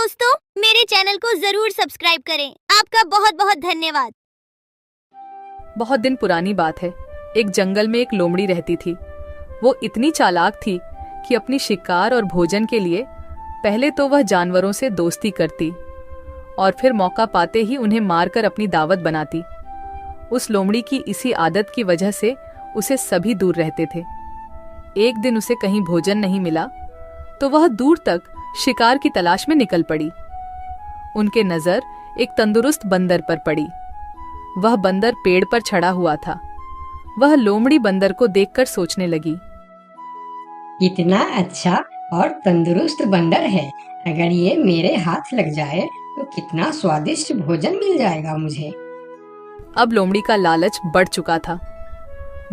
दोस्तों, मेरे चैनल को जरूर सब्सक्राइब करें। आपका बहुत बहुत धन्यवाद। बहुत दिन पुरानी बात है। एक जंगल में एक लोमड़ी रहती थी। वो इतनी चालाक थी कि अपनी शिकार और भोजन के लिए पहले तो वह जानवरों से दोस्ती करती और फिर मौका पाते ही उन्हें मारकर अपनी दावत बनाती। उस लोमड़ी की इसी आदत की वजह से उसे सभी दूर रहते थे। एक दिन उसे कहीं भोजन नहीं मिला तो वह दूर तक शिकार की तलाश में निकल पड़ी। उनके नजर एक तंदुरुस्त बंदर पर पड़ी। वह बंदर पेड़ पर चढ़ा हुआ था। वह लोमड़ी बंदर को देखकर सोचने लगी, इतना अच्छा और तंदुरुस्त बंदर है, अगर ये मेरे हाथ लग जाए तो कितना स्वादिष्ट भोजन मिल जाएगा मुझे। अब लोमड़ी का लालच बढ़ चुका था।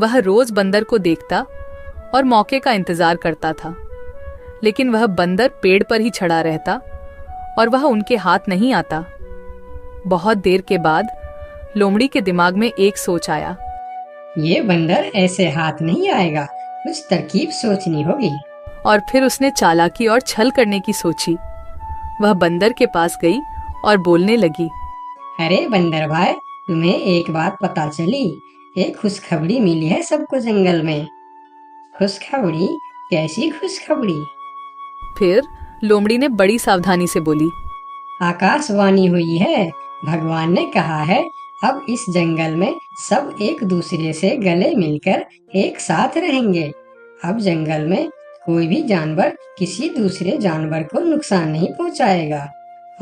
वह रोज बंदर को देखता और मौके का इंतजार करता था, लेकिन वह बंदर पेड़ पर ही चढ़ा रहता और वह उनके हाथ नहीं आता। बहुत देर के बाद लोमड़ी के दिमाग में एक सोच आया। ये बंदर ऐसे हाथ नहीं आएगा, कुछ तरकीब सोचनी होगी। और फिर उसने चालाकी और छल करने की सोची। वह बंदर के पास गई और बोलने लगी, अरे बंदर भाई, तुम्हें एक बात पता चली? एक खुशखबरी मिली है सबको जंगल में। खुशखबरी? कैसी खुशखबरी? फिर लोमड़ी ने बड़ी सावधानी से बोली, आकाशवाणी हुई है। भगवान ने कहा है अब इस जंगल में सब एक दूसरे से गले मिलकर एक साथ रहेंगे। अब जंगल में कोई भी जानवर किसी दूसरे जानवर को नुकसान नहीं पहुंचाएगा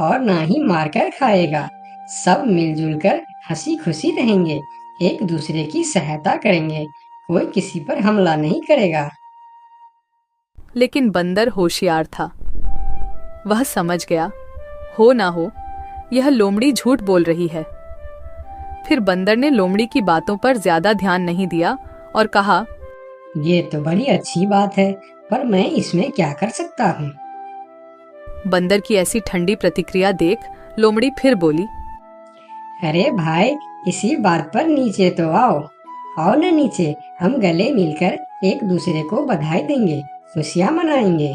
और ना ही मारकर खाएगा। सब मिलजुल कर हंसी खुशी रहेंगे, एक दूसरे की सहायता करेंगे, कोई किसी पर हमला नहीं करेगा। लेकिन बंदर होशियार था। वह समझ गया, हो ना हो यह लोमड़ी झूठ बोल रही है। फिर बंदर ने लोमड़ी की बातों पर ज्यादा ध्यान नहीं दिया और कहा, ये तो बड़ी अच्छी बात है, पर मैं इसमें क्या कर सकता हूँ? बंदर की ऐसी ठंडी प्रतिक्रिया देख लोमड़ी फिर बोली, अरे भाई, इसी बात पर नीचे तो आओ। आओ ना नीचे, हम गले मिलकर एक दूसरे को बधाई देंगे, खुशियाँ मनाएंगे।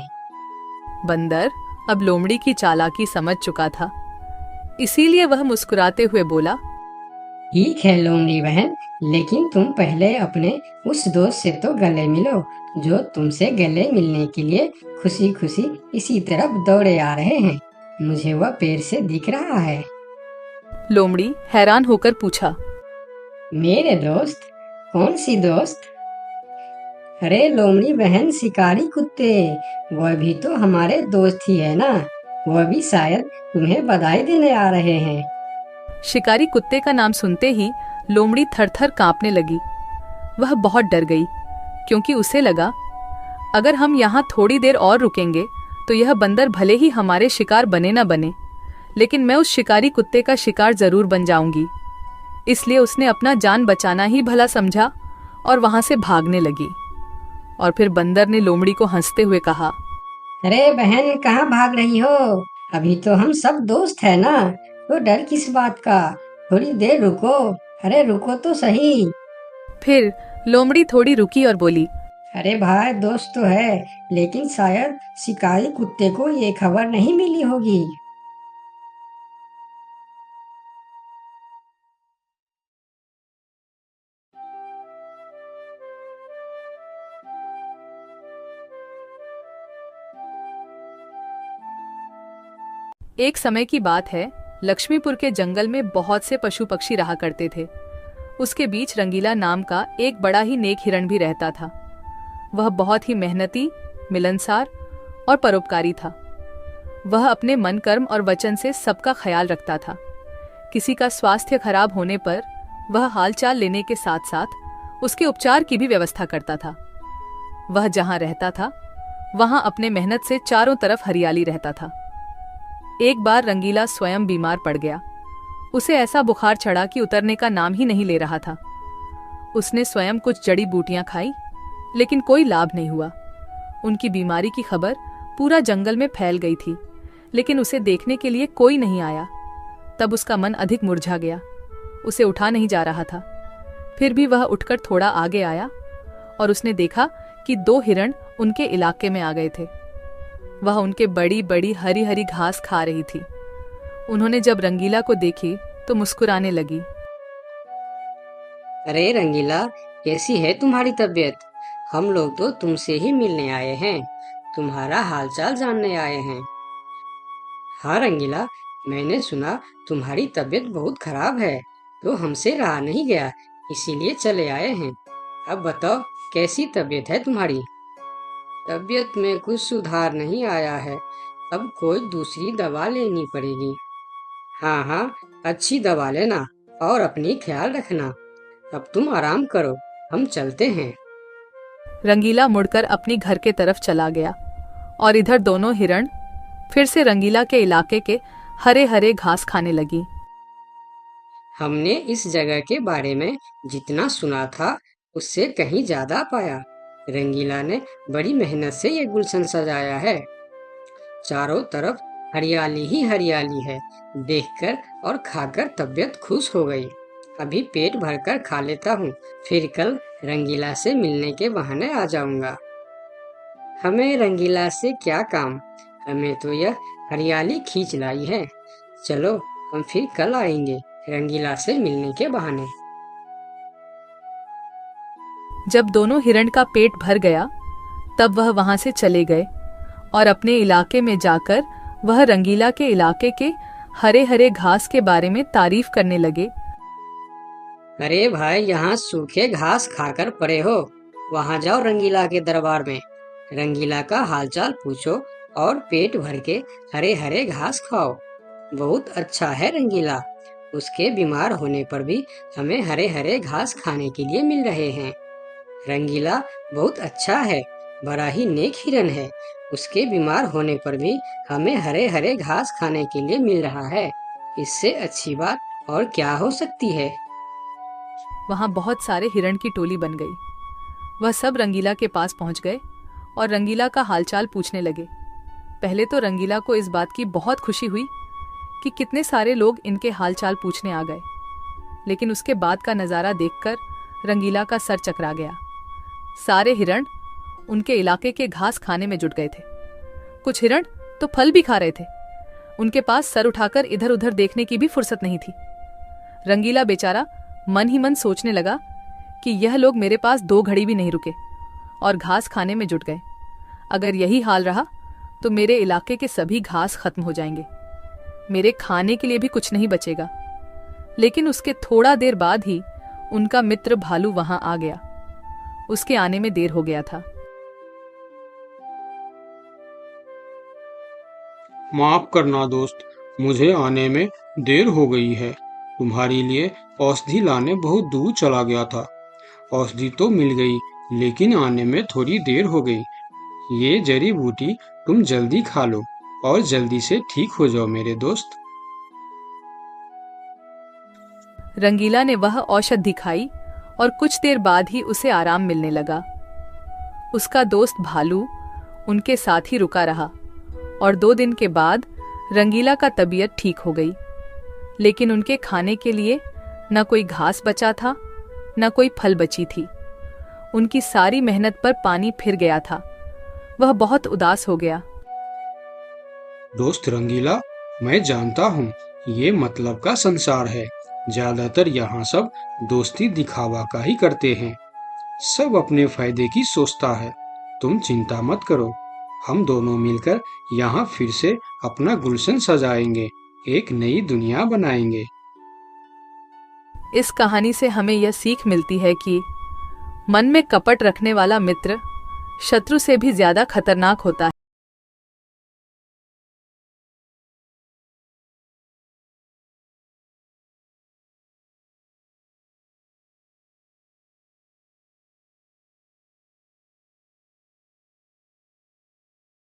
बंदर अब लोमड़ी की चालाकी समझ चुका था, इसीलिए वह मुस्कुराते हुए बोला, ठीक है लोमड़ी बहन, लेकिन तुम पहले अपने उस दोस्त से तो गले मिलो जो तुमसे गले मिलने के लिए खुशी खुशी इसी तरफ दौड़े आ रहे हैं। मुझे वह पेड़ से दिख रहा है। लोमड़ी हैरान होकर पूछा, मेरे दोस्त? कौन सी दोस्त? अरे लोमड़ी बहन, शिकारी कुत्ते, वह भी तो हमारे दोस्त ही है ना। वह भी शायद तुम्हें बधाई देने आ रहे हैं। शिकारी कुत्ते का नाम सुनते ही लोमड़ी थर-थर कांपने लगी। वह बहुत डर गई, क्योंकि उसे लगा अगर हम यहाँ थोड़ी देर और रुकेंगे तो यह बंदर भले ही हमारे शिकार बने न बने, लेकिन मैं उस शिकारी कुत्ते का शिकार जरूर बन जाऊंगी। इसलिए उसने अपना जान बचाना ही भला समझा और वहां से भागने लगी। और फिर बंदर ने लोमड़ी को हंसते हुए कहा, अरे बहन, कहाँ भाग रही हो? अभी तो हम सब दोस्त है ना, तो डर किस बात का? थोड़ी देर रुको। अरे रुको तो सही। फिर लोमड़ी थोड़ी रुकी और बोली, अरे भाई, दोस्त तो है, लेकिन शायद शिकारी कुत्ते को ये खबर नहीं मिली होगी। एक समय की बात है, लक्ष्मीपुर के जंगल में बहुत से पशु पक्षी रहा करते थे। उसके बीच रंगीला नाम का एक बड़ा ही नेक हिरण भी रहता था। वह बहुत ही मेहनती, मिलनसार और परोपकारी था। वह अपने मन, कर्म और वचन से सबका ख्याल रखता था। किसी का स्वास्थ्य खराब होने पर वह हालचाल लेने के साथ साथ उसके उपचार की भी व्यवस्था करता था। वह जहां रहता था वहां अपने मेहनत से चारों तरफ हरियाली रहता था। एक बार रंगीला स्वयं बीमार पड़ गया। उसे ऐसा बुखार चढ़ा कि उतरने का नाम ही नहीं ले रहा था। उसने स्वयं कुछ जड़ी बूटियां खाई, लेकिन कोई लाभ नहीं हुआ। उनकी बीमारी की खबर पूरा जंगल में फैल गई थी, लेकिन उसे देखने के लिए कोई नहीं आया। तब उसका मन अधिक मुरझा गया। उसे उठा नहीं जा रहा था। फिर भी वह उठकर थोड़ा आगे आया और उसने देखा कि 2 हिरण उनके इलाके में आ गए थे। वह उनके बड़ी बड़ी हरी हरी घास खा रही थी। उन्होंने जब रंगीला को देखी तो मुस्कुराने लगी। अरे रंगीला, कैसी है तुम्हारी तबीयत? हम लोग तो तुमसे ही मिलने आए हैं, तुम्हारा हालचाल जानने आए हैं। हाँ रंगीला, मैंने सुना तुम्हारी तबीयत बहुत खराब है, तो हमसे रहा नहीं गया, इसीलिए चले आए हैं। अब बताओ, कैसी तबीयत है तुम्हारी? तबीयत में कुछ सुधार नहीं आया है, अब कोई दूसरी दवा लेनी पड़ेगी। हाँ हाँ, अच्छी दवा लेना और अपनी ख्याल रखना। अब तुम आराम करो, हम चलते हैं। रंगीला मुड़कर अपनी घर के तरफ चला गया और इधर दोनों हिरण फिर से रंगीला के इलाके के हरे हरे घास खाने लगी। हमने इस जगह के बारे में जितना सुना था उससे कहीं ज्यादा पाया। रंगीला ने बड़ी मेहनत से ये गुलशन सजाया है। चारों तरफ हरियाली ही हरियाली है। देखकर और खाकर तबीयत खुश हो गई। अभी पेट भरकर खा लेता हूँ, फिर कल रंगीला से मिलने के बहाने आ जाऊंगा। हमें रंगीला से क्या काम, हमें तो यह हरियाली खींच लाई है। चलो, हम फिर कल आएंगे रंगीला से मिलने के बहाने। जब दोनों हिरण का पेट भर गया तब वह वहां से चले गए और अपने इलाके में जाकर वह रंगीला के इलाके के हरे हरे घास के बारे में तारीफ करने लगे। अरे भाई, यहाँ सूखे घास खाकर पड़े हो, वहाँ जाओ रंगीला के दरबार में, रंगीला का हालचाल पूछो और पेट भर के हरे हरे घास खाओ। बहुत अच्छा है रंगीला, उसके बीमार होने पर भी हमें हरे हरे घास खाने के लिए मिल रहे हैं। रंगीला बहुत अच्छा है, बड़ा ही नेक हिरन है, उसके बीमार होने पर भी हमें हरे हरे घास खाने के लिए मिल रहा है। इससे अच्छी बात और क्या हो सकती है। वहां बहुत सारे हिरण की टोली बन गई। वह सब रंगीला के पास पहुंच गए और रंगीला का हालचाल पूछने लगे। पहले तो रंगीला को इस बात की बहुत खुशी हुई कि कितने सारे लोग इनके हालचाल पूछने आ गए, लेकिन उसके बाद का नज़ारा देखकर रंगीला का सर चकरा गया। सारे हिरण उनके इलाके के घास खाने में जुट गए थे। कुछ हिरण तो फल भी खा रहे थे। उनके पास सर उठाकर इधर उधर देखने की भी फुर्सत नहीं थी। रंगीला बेचारा मन ही मन सोचने लगा कि यह लोग मेरे पास 2 घड़ी भी नहीं रुके और घास खाने में जुट गए। अगर यही हाल रहा तो मेरे इलाके के सभी घास खत्म हो जाएंगे, मेरे खाने के लिए भी कुछ नहीं बचेगा। लेकिन उसके थोड़ा देर बाद ही उनका मित्र भालू वहां आ गया। उसके आने में देर हो गया था। माफ करना दोस्त, मुझे आने में देर हो गई है। तुम्हारे लिए औषधि लाने बहुत दूर चला गया था। औषधि तो मिल गई, लेकिन आने में थोड़ी देर हो गई। ये जड़ी बूटी तुम जल्दी खा लो और जल्दी से ठीक हो जाओ मेरे दोस्त। रंगीला ने वह औषधि खाई और कुछ देर बाद ही उसे आराम मिलने लगा। उसका दोस्त भालू उनके साथ ही रुका रहा और 2 दिन के बाद रंगीला का तबीयत ठीक हो गई। लेकिन उनके खाने के लिए न कोई घास बचा था, न कोई फल बची थी। उनकी सारी मेहनत पर पानी फिर गया था। वह बहुत उदास हो गया। दोस्त रंगीला, मैं जानता हूँ ये मतलब का संसार है। ज्यादातर यहाँ सब दोस्ती दिखावा का ही करते हैं। सब अपने फायदे की सोचता है। तुम चिंता मत करो, हम दोनों मिलकर यहाँ फिर से अपना गुलशन सजाएंगे, एक नई दुनिया बनाएंगे। इस कहानी से हमें यह सीख मिलती है कि मन में कपट रखने वाला मित्र शत्रु से भी ज्यादा खतरनाक होता है।